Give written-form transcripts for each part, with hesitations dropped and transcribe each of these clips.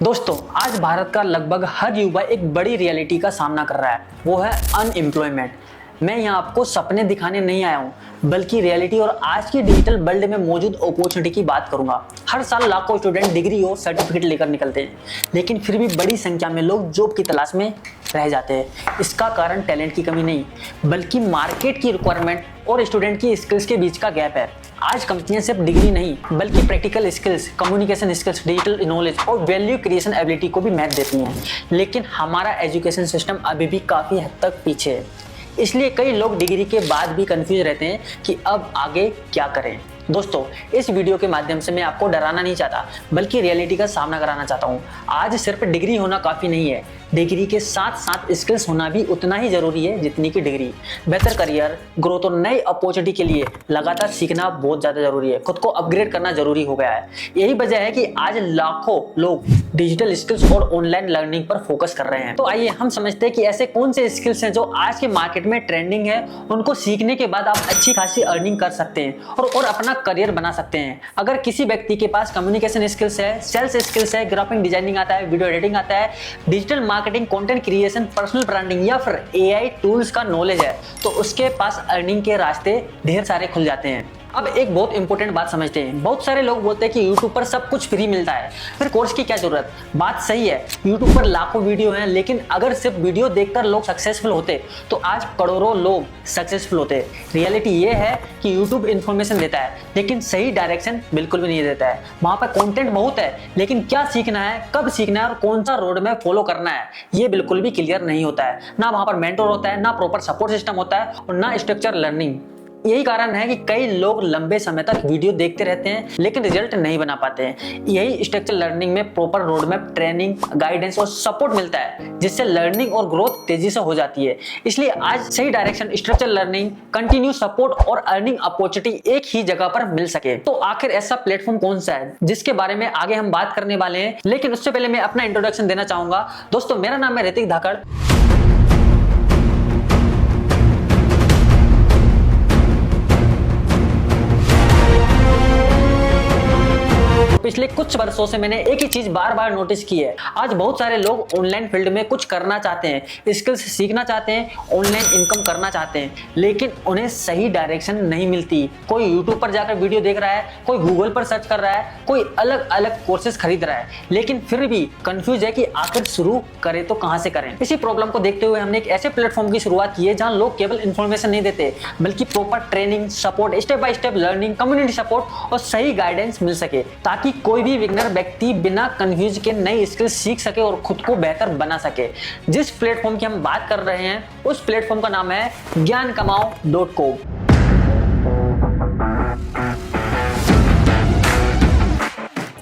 दोस्तों, आज भारत का लगभग हर युवा एक बड़ी रियलिटी का सामना कर रहा है, वो है अनएम्प्लॉयमेंट। मैं यहाँ आपको सपने दिखाने नहीं आया हूँ, बल्कि रियलिटी और आज की डिजिटल वर्ल्ड में मौजूद अपॉर्चुनिटी की बात करूंगा। हर साल लाखों स्टूडेंट डिग्री और सर्टिफिकेट लेकर निकलते हैं, लेकिन फिर भी बड़ी संख्या में लोग जॉब की तलाश में रह जाते हैं। इसका कारण टैलेंट की कमी नहीं, बल्कि मार्केट की रिक्वायरमेंट और स्टूडेंट की स्किल्स के बीच का गैप है। आज कंपनियां सिर्फ डिग्री नहीं, बल्कि practical skills, communication skills, digital knowledge और वैल्यू क्रिएशन एबिलिटी को भी महत्व देती हैं। लेकिन हमारा एजुकेशन सिस्टम अभी भी काफ़ी हद तक पीछे है। इसलिए कई लोग डिग्री के बाद भी कंफ्यूज रहते हैं कि अब आगे क्या करें। दोस्तों, इस वीडियो के माध्यम से मैं आपको डराना नहीं चाहता, बल्कि रियलिटी का सामना कराना चाहता हूँ। आज सिर्फ डिग्री होना काफ़ी नहीं है, डिग्री के साथ साथ स्किल्स होना भी उतना ही जरूरी है जितनी की डिग्री। बेहतर करियर, ग्रोथ और नई अपॉर्चुनिटी के लिए लगातार सीखना बहुत ज़्यादा जरूरी है। खुद को अपग्रेड करना जरूरी हो गया है। यही वजह है कि आज लाखों लोग डिजिटल स्किल्स और ऑनलाइन लर्निंग पर फोकस कर रहे हैं। तो आइए हम समझते हैं कि ऐसे कौन से स्किल्स हैं जो आज के मार्केट में ट्रेंडिंग है। उनको सीखने के बाद आप अच्छी खासी अर्निंग कर सकते हैं और अपना करियर बना सकते हैं। अगर किसी व्यक्ति के पास कम्युनिकेशन स्किल्स है, सेल्स स्किल्स है, ग्राफिक डिजाइनिंग आता है, वीडियो एडिटिंग आता है, digital marketing, content creation, personal branding या फिर एआई टूल्स का नॉलेज है, तो उसके पास अर्निंग के रास्ते ढेर सारे खुल जाते हैं। अब एक बहुत इंपॉर्टेंट बात समझते हैं। बहुत सारे लोग बोलते हैं कि YouTube पर सब कुछ फ्री मिलता है, फिर कोर्स की क्या जरूरत। बात सही है, YouTube पर लाखों वीडियो हैं, लेकिन अगर सिर्फ वीडियो देखकर लोग सक्सेसफुल होते तो आज करोड़ों लोग सक्सेसफुल होते। रियलिटी ये है कि YouTube इन्फॉर्मेशन देता है, लेकिन सही डायरेक्शन बिल्कुल भी नहीं देता है। वहां पर कंटेंट बहुत है, लेकिन क्या सीखना है, कब सीखना है और कौन सा रोड मैप फॉलो करना है, ये बिल्कुल भी क्लियर नहीं होता है। ना वहां पर मेंटोर होता है, ना प्रॉपर सपोर्ट सिस्टम होता है और ना स्ट्रक्चर लर्निंग। यही कारण है कि कई लोग लंबे समय तक वीडियो देखते रहते हैं, लेकिन रिजल्ट नहीं बना पाते हैं। यही स्ट्रक्चर लर्निंग में proper road map, training, guidance और सपोर्ट मिलता है, जिससे लर्निंग और ग्रोथ तेजी से हो जाती है। इसलिए आज सही direction, structure learning, continue support और अर्निंग अपॉर्चुनिटी एक ही जगह पर मिल सके। तो आखिर ऐसा प्लेटफॉर्म कौन सा है जिसके बारे में आगे हम बात करने वाले हैं। लेकिन उससे पहले मैं अपना इंट्रोडक्शन देना चाहूंगा। दोस्तों, मेरा नाम है ऋतिक धाकड़। पिछले कुछ वर्षों से मैंने एक ही चीज बार बार नोटिस की है। आज बहुत सारे लोग ऑनलाइन फील्ड में कुछ करना चाहते हैं, स्किल्स सीखना चाहते हैं, ऑनलाइन इनकम करना चाहते हैं, लेकिन उन्हें सही डायरेक्शन नहीं मिलती। कोई यूट्यूब पर जाकर वीडियो देख रहा है, कोई गूगल पर सर्च कर रहा है, कोई अलग अलग कोर्सेज खरीद रहा है, लेकिन फिर भी कंफ्यूज है कि आखिर शुरू करें तो कहां से करें। इसी प्रॉब्लम को देखते हुए हमने एक ऐसे प्लेटफॉर्म की शुरुआत की है जहां लोग केवल इन्फॉर्मेशन नहीं देते, बल्कि proper training, support, step by step learning, community support और सही गाइडेंस मिल सके, ताकि कोई भी बिगिनर व्यक्ति बिना कंफ्यूज के नई स्किल सीख सके और खुद को बेहतर बना सके। जिस प्लेटफॉर्म की हम बात कर रहे हैं, उस प्लेटफॉर्म का नाम है ज्ञानकमाओ.com।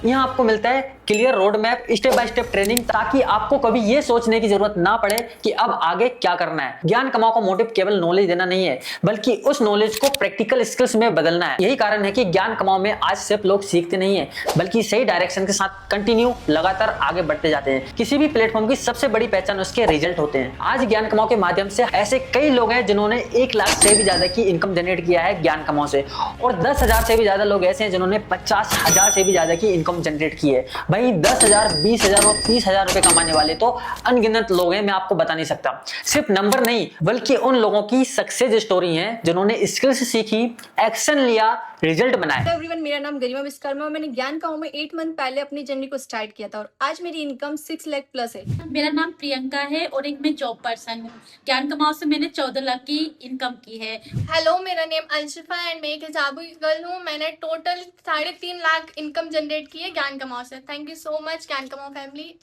यहाँ आपको मिलता है clear road map, step by step training, ताकि आपको कभी ये सोचने की जरूरत ना पड़े कि अब आगे क्या करना है। ज्ञान कमाओ का मोटिव केवल नॉलेज देना नहीं है, बल्कि उस नॉलेज को प्रैक्टिकल स्किल्स में बदलना है। यही कारण है कि ज्ञान कमाओ में आज सिर्फ लोग सीखते नहीं है, बल्कि सही डायरेक्शन के साथ कंटिन्यू लगातार आगे बढ़ते जाते हैं। किसी भी प्लेटफॉर्म की सबसे बड़ी पहचान उसके रिजल्ट होते हैं। आज ज्ञान कमाओ के माध्यम से ऐसे कई लोग हैं जिन्होंने 1 लाख से भी ज्यादा की इनकम जनरेट किया है ज्ञान कमाओ से, और 10,000 से भी ज्यादा लोग ऐसे हैं जिन्होंने 50,000 से भी ज्यादा की इनकम जनरेट की है। भाई 10,000, 20,000 और 30,000 रुपए कमाने वाले तो अनगिनत लोग हैं, मैं आपको बता नहीं सकता। सिर्फ नंबर नहीं, बल्कि उन लोगों की सक्सेस स्टोरी है जिन्होंने स्किल्स सीखी, एक्शन लिया, रिजल्ट बनाए। हेलो एवरीवन, मेरा नाम गरिमा विश्वकर्मा और मैंने ज्ञान कमाओ में 8 मंथ पहले अपनी जर्नी को स्टार्ट किया था और आज मेरी इनकम 6 लाख प्लस है। मेरा नाम प्रियंका है और एक मैं जॉब पर्सन हूँ। ज्ञान कमाओ से मैंने 14 लाख की इनकम की है। हेलो, मेरा नेम अंशिफा एंड मैं एक हिजाबी गर्ल हूँ। मैंने टोटल 3.5 लाख इनकम जनरेट की है ज्ञान कमाओ से। थैंक यू सो मच ज्ञान कमाओ फैमिली।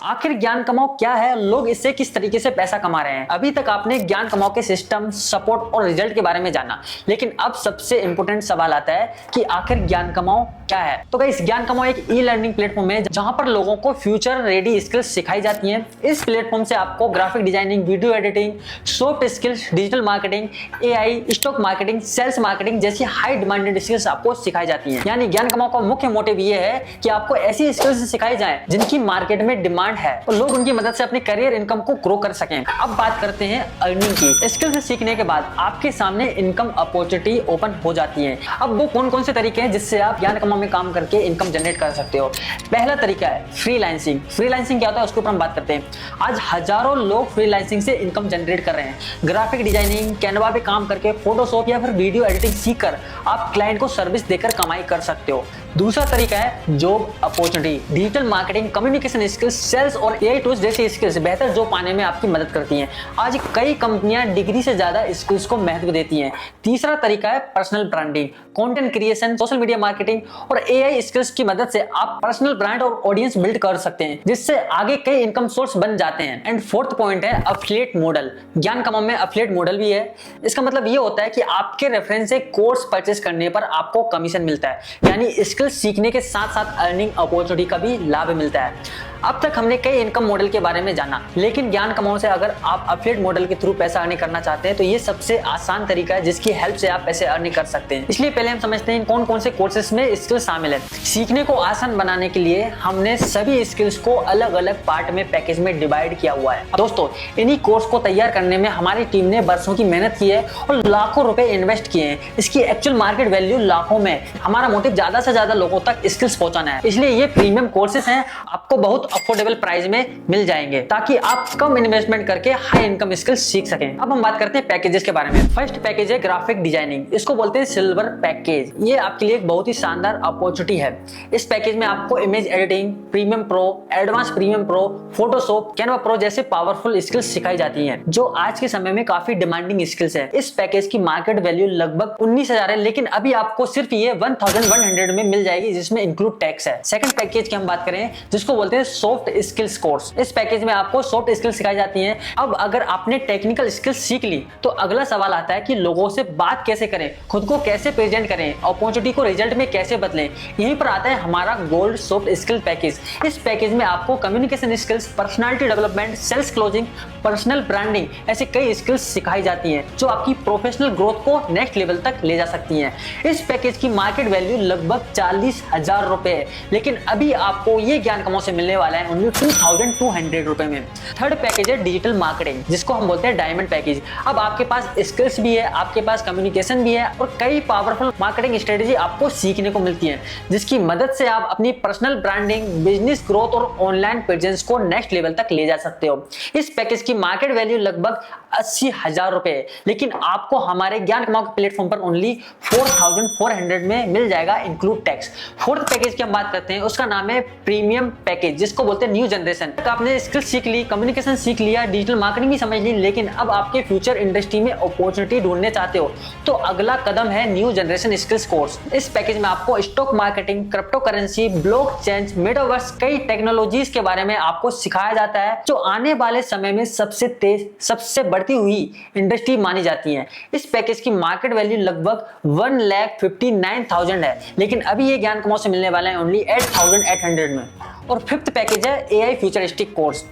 आखिर ज्ञान कमाओ क्या है, लोग इससे किस तरीके से पैसा कमा रहे हैं। अभी तक आपने ज्ञान कमाओ के सिस्टम, सपोर्ट और रिजल्ट के बारे में जाना, लेकिन अब सबसे इंपॉर्टेंट सवाल आता है कि आखिर ज्ञान कमाओ क्या है। तो गाइस, ज्ञान कमाओ एक ई लर्निंग प्लेटफॉर्म है जहां पर लोगों को फ्यूचर रेडी स्किल्स सिखाई जाती हैं। इस प्लेटफॉर्म से आपको graphic designing, video editing, soft skills, digital marketing, AI, stock marketing, sales marketing जैसी हाई डिमांडेड स्किल्स आपको सिखाई जाती हैं। यानी ज्ञान कमाओ का मुख्य मोटिव ये है कि आपको ऐसी स्किल्स सिखाई जाए जिनकी मार्केट में डिमांड है और लोग उनकी मदद से अपनी करियर इनकम को ग्रो कर सकें। अब बात करते हैं अर्निंग की। स्किल्स सीखने के बाद आपके सामने इनकम अपॉर्चुनिटी ओपन हो जाती है। अब वो कौन कौन से तरीके हैं जिससे आप ज्ञान कमाओ में काम करके इनकम जनरेट कर सकते हो। पहला तरीका है फ्रीलांसिंग। फ्रीलांसिंग क्या होता है उसके ऊपर हम बात करते हैं। आज हजारों लोग फ्रीलांसिंग से इनकम जनरेट कर रहे हैं। ग्राफिक डिजाइनिंग, कैनवा पे काम करके, फोटोशॉप या फिर वीडियो एडिटिंग सीखकर आप क्लाइंट को सर्विस देकर कमाई कर सकते हो। दूसरा तरीका है job opportunity. Digital marketing, communication skills, sales और एआई टूल्स जैसी स्किल्स बेहतर जॉब पाने में आपकी मदद करती हैं। आज कई कंपनियां डिग्री से ज्यादा स्किल्स को महत्व देती हैं। तीसरा तरीका है personal branding. Content creation, social media marketing और एआई स्किल्स की मदद से आप पर्सनल ब्रांड और ऑडियंस बिल्ड कर सकते हैं, जिससे आगे कई इनकम सोर्स बन जाते हैं। एंड फोर्थ पॉइंट है अफिलिएट मॉडल। ज्ञान कमाओ में अफिलिएट मॉडल भी है। इसका मतलब ये होता है कि आपके रेफरेंस से कोर्स परचेस करने पर आपको कमीशन मिलता है, यानी स्किल्स सीखने के साथ साथ अर्निंग अपॉर्चुनिटी का भी लाभ मिलता है। अब तक हमने कई इनकम मॉडल के बारे में जाना, लेकिन ज्ञान कमाओ से अगर आप अफिलिएट मॉडल के थ्रू पैसा अर्निंग करना चाहते हैं तो ये सबसे आसान तरीका है जिसकी हेल्प से आप पैसे अर्निंग कर सकते हैं। इसलिए पहले हम समझते हैं कौन कौन से कोर्सेज में स्किल शामिल है। सीखने को आसान बनाने के लिए हमने सभी स्किल्स को अलग अलग पार्ट में पैकेज में डिवाइड किया हुआ है। दोस्तों, इन्हीं कोर्स को तैयार करने में हमारी टीम ने बरसों की मेहनत की है और लाखों रुपए इन्वेस्ट किए हैं। इसकी एक्चुअल मार्केट वैल्यू लाखों में। हमारा मोटिव ज्यादा से ज्यादा लोगों तक स्किल्स पहुंचाना है, इसलिए ये प्रीमियम कोर्सेज हैं, आपको बहुत अफोर्डेबल प्राइस में मिल जाएंगे ताकि आप कम इन्वेस्टमेंट करके हाई इनकम स्किल्स सीख सकें। अब हम बात करते हैं पैकेजेस के बारे में। फर्स्ट पैकेज है ग्राफिक डिजाइनिंग। इसको बोलते हैं सिल्वर पैकेज। ये आपके लिए एक बहुत ही शानदार अपॉर्चुनिटी है। इस पैकेज में आपको image editing, premium pro, advance premium pro, Photoshop, Canva pro जैसे पावरफुल स्किल्स सिखाई जाती हैं, जो आज के समय में काफी डिमांडिंग स्किल्स है। इस पैकेज की मार्केट वैल्यू लगभग 19,000 है, लेकिन अभी आपको सिर्फ ये 1100 में मिल जाएगी, जिसमें इंक्लूड टैक्स है। सेकंड पैकेज की हम बात करें जिसको बोलते हैं सॉफ्ट स्किल्स कोर्स। इस पैकेज में आपको सॉफ्ट स्किल्स सिखाई जाती हैं। अब अगर आपने टेक्निकल स्किल्स सीख ली तो अगला सवाल आता है कि लोगों से बात कैसे करें, खुद को कैसे प्रेजेंट करें, अपॉर्चुनिटी को रिजल्ट में कैसे बदलें। यहीं पर आता है हमारा गोल्ड सॉफ्ट स्किल पैकेज। इस पैकेज में आपको communication skills, personality development, sales closing, personal branding ऐसे कई स्किल्स सिखाई जाती हैं जो आपकी प्रोफेशनल ग्रोथ को नेक्स्ट लेवल तक ले जा सकती हैं। इस पैकेज की मार्केट वैल्यू लगभग 40,000 रुपए है, लेकिन अभी आपको ये ज्ञान कमाओ से मिलने वाला है ओनली 2,200 रुपए में। थर्ड पैकेज है डिजिटल मार्केटिंग, जिसको हम बोलते हैं डायमंड पैकेज। अब आपके पास स्किल्स भी है, आपके पास कम्युनिकेशन भी है और कई पावरफुल मार्केटिंग स्ट्रेटेजी आपको सीखने को मिलती है, जिसकी मदद से आप अपनी पर्सनल ब्रांडिंग, बिजनेस ग्रोथ और ऑनलाइन प्रेजेंस को नेक्स्ट लेवल तक ले जा सकते हो। इस पैकेज की मार्केट वैल्यू लगभग 80,000 रुपए है, लेकिन आपको हमारे ज्ञान कमाओ के प्लेटफॉर्म पर ओनली 4,400 में मिल जाएगा इंक्लूड टैक्स। फोर्थ पैकेज की हम बात करते हैं, उसका नाम है प्रीमियम पैकेज, जिसको बोलते हैं न्यू जनरेशन। आपने स्किल्स सीख ली, कम्युनिकेशन सीख लिया, डिजिटल मार्केटिंग भी समझ ली, लेकिन अब आपके फ्यूचर इंडस्ट्री में अपॉर्चुनिटी ढूंढने चाहते हो तो अगला कदम है न्यू जनरेशन स्किल्स कोर्स। इस पैकेज में आपको stock marketing, crypto currency, blockchain, metaverse, कई टेक्नोलॉजीज के बारे में आपको सिखाया जाता है जो आने वाले समय में सबसे तेज, सबसे बढ़ती हुई इंडस्ट्री मानी जाती है। इस पैकेज की मार्केट वैल्यू लगभग 1,59,000 है, लेकिन अभी ये ज्ञान कमाओ से मिलने वाला है ओनली 8,800 में। और फिफ्थ पैकेज है एआई फ्यूचरिस्टिक कोर्स।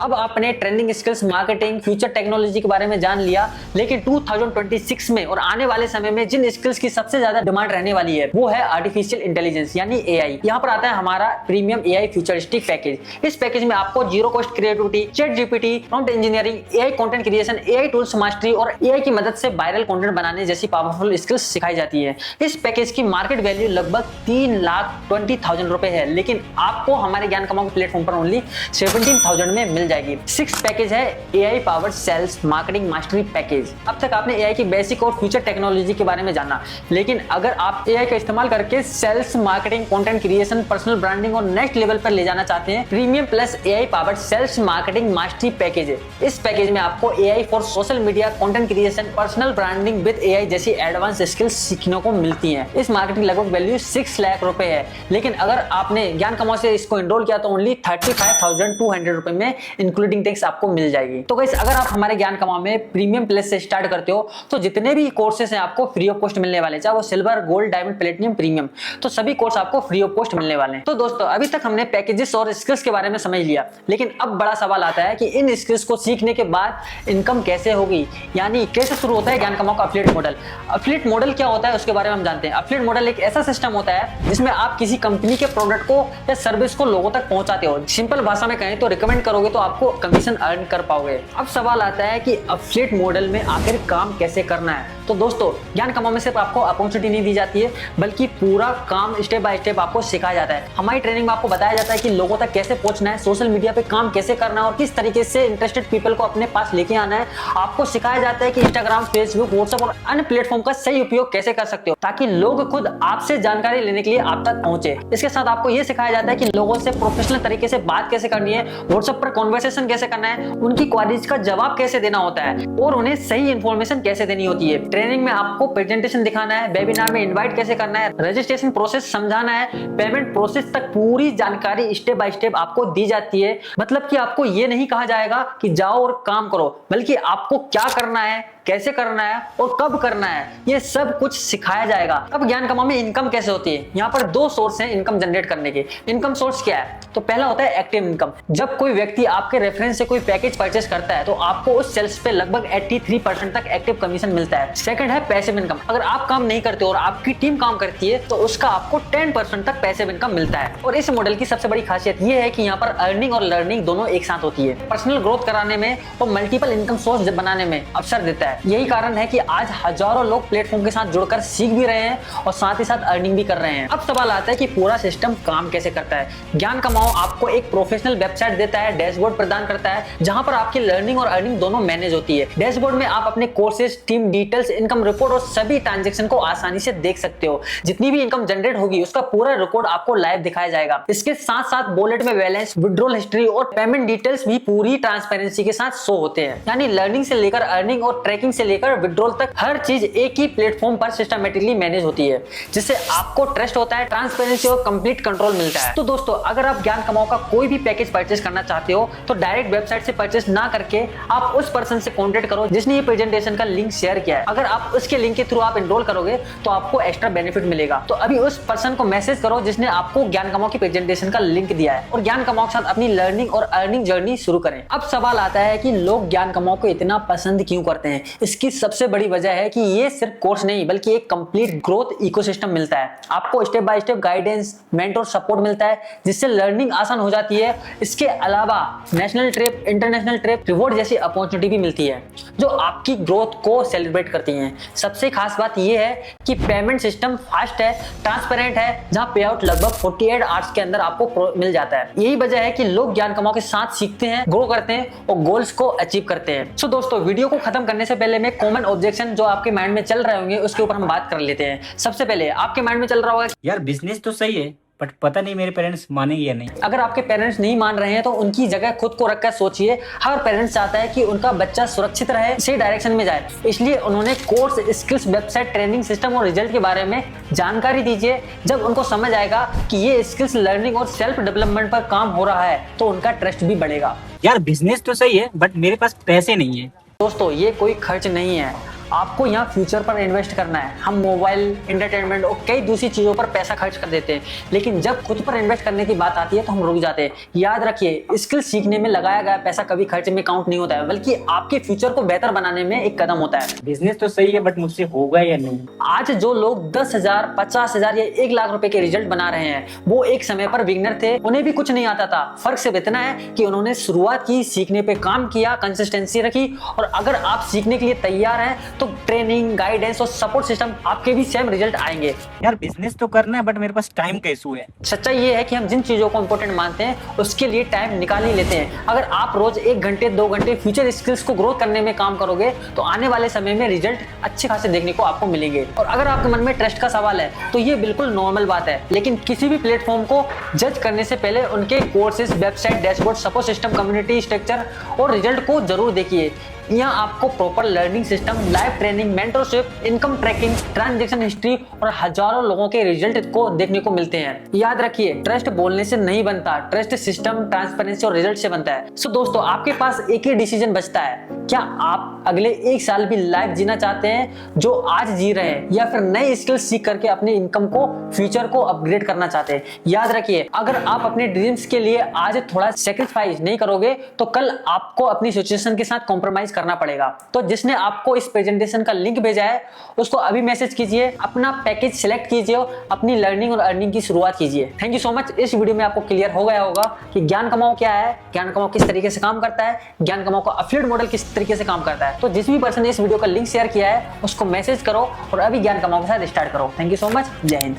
अब आपने trending skills, marketing, future technology के बारे में जान लिया, लेकिन 2026 में और आने वाले समय में जिन स्किल्स की सबसे ज्यादा डिमांड रहने वाली है वो है आर्टिफिशियल इंटेलिजेंस यानी एआई। यहाँ पर आता है हमारा प्रीमियम एआई फ्यूचरिस्टिक पैकेज। इस पैकेज में आपको zero cost creativity, chat GPT, prompt engineering, AI content creation, AI tools mastery और एआई की मदद से वायरल कंटेंट बनाने जैसी पावरफुल स्किल्स सिखाई जाती है। इस पैकेज की मार्केट वैल्यू लगभग 3,20,000 रुपए है, लेकिन आपको हमारे ज्ञान कमाओ प्लेटफॉर्म पर ओनली 17,000 में मिल जाएगी। सिक्स्थ पैकेज है AI powered sales marketing mastery package. अब तक आपने एआई की बेसिक और फ्यूचर टेक्नोलॉजी के बारे में जाना, लेकिन अगर आप एआई का इस्तेमाल करके sales, marketing, content creation, personal branding और नेक्स्ट लेवल पर ले जाना चाहते हैं, premium plus AI powered sales marketing mastery package है। इस पैकेज में आपको AI for social media, content creation, personal branding with AI जैसी एडवांस स्किल्स सीखने को मिलती है। इस मार्केटिंग लगभग वैल्यू 6 लाख रुपए है, लेकिन अगर आपने ज्ञान कमाओ से इसको एनरोल किया तो ओनली 35,200 रुपए में इंक्लूडिंग टैक्स आपको मिल जाएगी। तो गाइस, अगर आप हमारे ज्ञान कमाओ में प्रीमियम प्लस से स्टार्ट करते हो तो जितने भी कोर्सेज हैं आपको फ्री ऑफ कॉस्ट मिलने वाले हैं, चाहे वो silver, gold, diamond, platinum, premium, तो सभी कोर्स आपको फ्री ऑफ कॉस्ट मिलने वाले हैं। तो दोस्तों, अभी तक हमने पैकेजेस और स्किल्स के बारे में समझ लिया, लेकिन अब बड़ा सवाल आता है कि इन स्किल्स को सीखने के बाद इनकम कैसे होगी, यानी कैसे शुरू होता है ज्ञान कमाओ का अफिलिएट मॉडल। अफिलिएट मॉडल क्या होता है उसके बारे में हम जानते हैं। अफिलिएट मॉडल एक ऐसा सिस्टम होता है जिसमें आप किसी कंपनी के प्रोडक्ट को या सर्विस को लोगों तक पहुंचाते हो। सिंपल भाषा में कहें तो रिकमेंड करोगे तो आपको कमीशन अर्न कर पाओगे। अब सवाल आता है कि अफिलिएट मॉडल में आखिर काम कैसे करना है। तो दोस्तों ज्ञान कमाओ में सिर्फ आपको अपॉर्चुनिटी नहीं दी जाती है, बल्कि पूरा काम स्टेप बाय स्टेप आपको सिखाया जाता है। हमारी ट्रेनिंग में आपको बताया जाता है कि लोगों तक कैसे पहुंचना है, सोशल मीडिया पे काम कैसे करना है और किस तरीके से इंटरेस्टेड पीपल को अपने पास लेके आना है। आपको सिखाया जाता है कि इंस्टाग्राम, फेसबुक, व्हाट्सएप और अन्य प्लेटफॉर्म का सही उपयोग कैसे कर सकते हो, ताकि लोग खुद आपसे जानकारी लेने के लिए आप तक पहुंचे। इसके साथ आपको यह सिखाया जाता है कि लोगों से प्रोफेशनल तरीके से बात कैसे करनी है, व्हाट्सएप पर कॉन्वर्सेशन कैसे करना है, उनकी क्वेरीज का जवाब कैसे देना होता है और उन्हें सही इंफॉर्मेशन कैसे देनी होती है। ट्रेनिंग में आपको प्रेजेंटेशन दिखाना है, वेबिनार में इनवाइट कैसे करना है, रजिस्ट्रेशन प्रोसेस समझाना है, पेमेंट प्रोसेस तक पूरी जानकारी स्टेप बाय स्टेप आपको दी जाती है। मतलब कि आपको ये नहीं कहा जाएगा कि जाओ और काम करो, बल्कि आपको क्या करना है, कैसे करना है और कब करना है, ये सब कुछ सिखाया जाएगा। अब ज्ञान कमाओ में इनकम कैसे होती है। यहाँ पर दो सोर्स हैं इनकम जनरेट करने के। इनकम सोर्स क्या है? तो पहला होता है एक्टिव इनकम। जब कोई व्यक्ति आपके रेफरेंस से कोई पैकेज परचेस करता है तो आपको उस सेल्स पे लगभग 83% तक एक्टिव कमीशन मिलता है। सेकंड है पैसिव इनकम। अगर आप काम नहीं करते और आपकी टीम काम करती है तो उसका आपको 10% तक पैसिव इनकम मिलता है। और इस मॉडल की सबसे बड़ी खासियत ये है कि यहाँ पर अर्निंग और लर्निंग दोनों एक साथ होती है। पर्सनल ग्रोथ कराने में और मल्टीपल इनकम सोर्स बनाने में अवसर देता है। यही कारण है कि आज हजारों लोग प्लेटफॉर्म के साथ जुड़कर सीख भी रहे हैं और साथ ही साथ अर्निंग भी कर रहे हैं। अब सवाल आता है कि पूरा सिस्टम काम कैसे करता है। ज्ञान कमाओ आपको एक प्रोफेशनल वेबसाइट देता है, डैशबोर्ड प्रदान करता है, जहां पर आपकी लर्निंग और अर्निंग दोनों मैनेज होती है। डैशबोर्ड में आप अपने courses, team details, income report और सभी ट्रांजैक्शन को आसानी से देख सकते हो। जितनी भी इनकम जनरेट होगी उसका पूरा रिकॉर्ड आपको लाइव दिखाया जाएगा। इसके साथ साथ बुलेट में बैलेंस, विड्रॉल हिस्ट्री और पेमेंट डिटेल्स भी पूरी ट्रांसपेरेंसी के साथ शो होते हैं। यानी लर्निंग से लेकर अर्निंग और ट्रैकिंग से लेकर विड्रॉल तक हर चीज एक ही प्लेटफॉर्म पर सिस्टमैटिकली मैनेज होती है, जिससे आपको ट्रस्ट होता है, ट्रांसपेरेंसी और कंप्लीट कंट्रोल मिलता है। तो दोस्तों अगर आप ज्ञान कमाओ का कोई भी पैकेज परचेस करना चाहते हो तो डायरेक्ट वेबसाइट से परचेस ना करके आप उस पर्सन से कॉन्टेक्ट करो जिसने ये प्रेजेंटेशन का लिंक शेयर किया है। अगर आप उसके लिंक के थ्रू आप एनरोल करोगे तो आपको एक्स्ट्रा बेनिफिट मिलेगा। तो अभी उस पर्सन को मैसेज करो जिसने आपको ज्ञान कमाओ की प्रेजेंटेशन का लिंक दिया है और ज्ञान कमाओ के साथ अपनी लर्निंग और अर्निंग जर्नी शुरू करें। अब सवाल आता है कि लोग ज्ञान कमाओ को इतना पसंद क्यों करते हैं। इसकी सबसे बड़ी वजह है कि ये सिर्फ कोर्स नहीं बल्कि एक कंप्लीट ग्रोथ इकोसिस्टम मिलता है। आपको step by step guidance, mentor support मिलता है जिससे लर्निंग आसान हो जाती है। इसके अलावा national trip, international trip, reward जैसी अपॉर्चुनिटी भी मिलती है जो आपकी ग्रोथ को सेलिब्रेट करती हैं। सबसे खास बात यह है कि पेमेंट सिस्टम फास्ट है, ट्रांसपेरेंट है, जहां पे आउट लगभग 48 आवर्स के अंदर आपको मिल जाता है। यही वजह है कि लोग ज्ञान कमाओ के साथ सीखते हैं, ग्रो करते हैं और गोल्स को अचीव करते हैं। सो दोस्तों वीडियो को खत्म करने से पहले मैं कॉमन ऑब्जेक्शन जो आपके माइंड में चल रहे होंगे उसके ऊपर हम बात कर लेते हैं। सबसे पहले आपके माइंड में चल रहा होगा यार बिजनेस तो सही है बट पता नहीं मेरे पेरेंट्स मानेंगे या नहीं। अगर आपके पेरेंट्स नहीं मान रहे हैं तो उनकी जगह खुद को रखकर सोचिए। हर पेरेंट्स चाहता है कि उनका बच्चा सुरक्षित रहे, सही डायरेक्शन में जाए, इसलिए उन्होंने course, skills, website, training system और रिजल्ट के बारे में जानकारी दीजिए। जब उनको समझ आएगा कि ये स्किल्स, लर्निंग और सेल्फ डेवलपमेंट पर काम हो रहा है तो उनका ट्रस्ट भी बढ़ेगा। यार बिजनेस तो सही है बट मेरे पास पैसे नहीं है। दोस्तों ये कोई खर्च नहीं है, आपको यहाँ फ्यूचर पर इन्वेस्ट करना है। हम मोबाइल, एंटरटेनमेंट और कई दूसरी चीजों पर पैसा खर्च कर देते हैं, लेकिन जब खुद पर इन्वेस्ट करने की बात आती है तो हम रुक जाते हैं। याद रखिए स्किल सीखने में लगाया गया पैसा कभी खर्च में काउंट नहीं होता है, बल्कि आपके फ्यूचर को बेहतर बनाने में एक कदम होता है। बिजनेस तो सही है बट मुझसे होगा या नहीं। आज जो लोग 10,000, 50,000 या 1 लाख रुपए के रिजल्ट बना रहे हैं वो एक समय पर बिगिनर थे, उन्हें भी कुछ नहीं आता था। फर्क सिर्फ इतना है कि उन्होंने शुरुआत की, सीखने पे काम किया, कंसिस्टेंसी रखी। और अगर आप सीखने के लिए तैयार हैं तो ट्रेनिंग, गाइडेंस और सपोर्ट सिस्टम आपके भी सेम रिजल्ट आएंगे। यार बिजनेस तो करना है बट मेरे पास टाइम का इशू है। सच्चाई ये है कि हम जिन चीजों को इंपॉर्टेंट मानते हैं उसके लिए टाइम निकाल ही लेते हैं। अगर आप रोज 1 घंटे 2 घंटे फ्यूचर स्किल्स को ग्रोथ करने में काम करोगे तो आने वाले समय में रिजल्ट अच्छे खासे देखने को आपको मिलेंगे। और अगर आपके मन में ट्रस्ट का सवाल है तो ये बिल्कुल नॉर्मल बात है, लेकिन किसी भी प्लेटफॉर्म को जज करने से पहले उनके courses, website, dashboard, support system, community structure और रिजल्ट को जरूर देखिए। यहाँ आपको proper learning system, live training, mentorship, income tracking, transaction history और हजारों लोगों के रिजल्ट को देखने को मिलते हैं। याद रखिए ट्रस्ट बोलने से नहीं बनता, ट्रस्ट सिस्टम, ट्रांसपेरेंसी और रिजल्ट से बनता है। सो दोस्तों आपके पास एक ही डिसीजन बचता है, क्या आप अगले 1 साल भी लाइफ जीना चाहते हैं जो आज जी रहे हैं, या फिर नई स्किल सीख करके अपने इनकम को, फ्यूचर को अपग्रेड करना चाहते हैं। याद रखिए अगर आप अपने ड्रीम्स के लिए आज थोड़ा सेक्रीफाइस नहीं करोगे तो कल आपको अपनी सिचुएशन के साथ कॉम्प्रोमाइज करना पड़ेगा। तो जिसने आपको इस प्रेजेंटेशन का लिंक भेजा है उसको अभी मैसेज कीजिए, अपना पैकेज सिलेक्ट कीजिए, अपनी लर्निंग और अर्निंग की शुरुआत कीजिए। Thank you so much. इस वीडियो में आपको क्लियर हो गया होगा कि ज्ञान कमाओ क्या है, ज्ञान कमाओ किस तरीके से काम करता है, ज्ञान कमाओ का एफिलिएट मॉडल किस तरीके से काम करता है। तो जिस भी पर्सन ने इस वीडियो का लिंक शेयर किया है उसको मैसेज करो और अभी ज्ञान कमाओ के साथ स्टार्ट करो। Thank you so much. जय हिंद।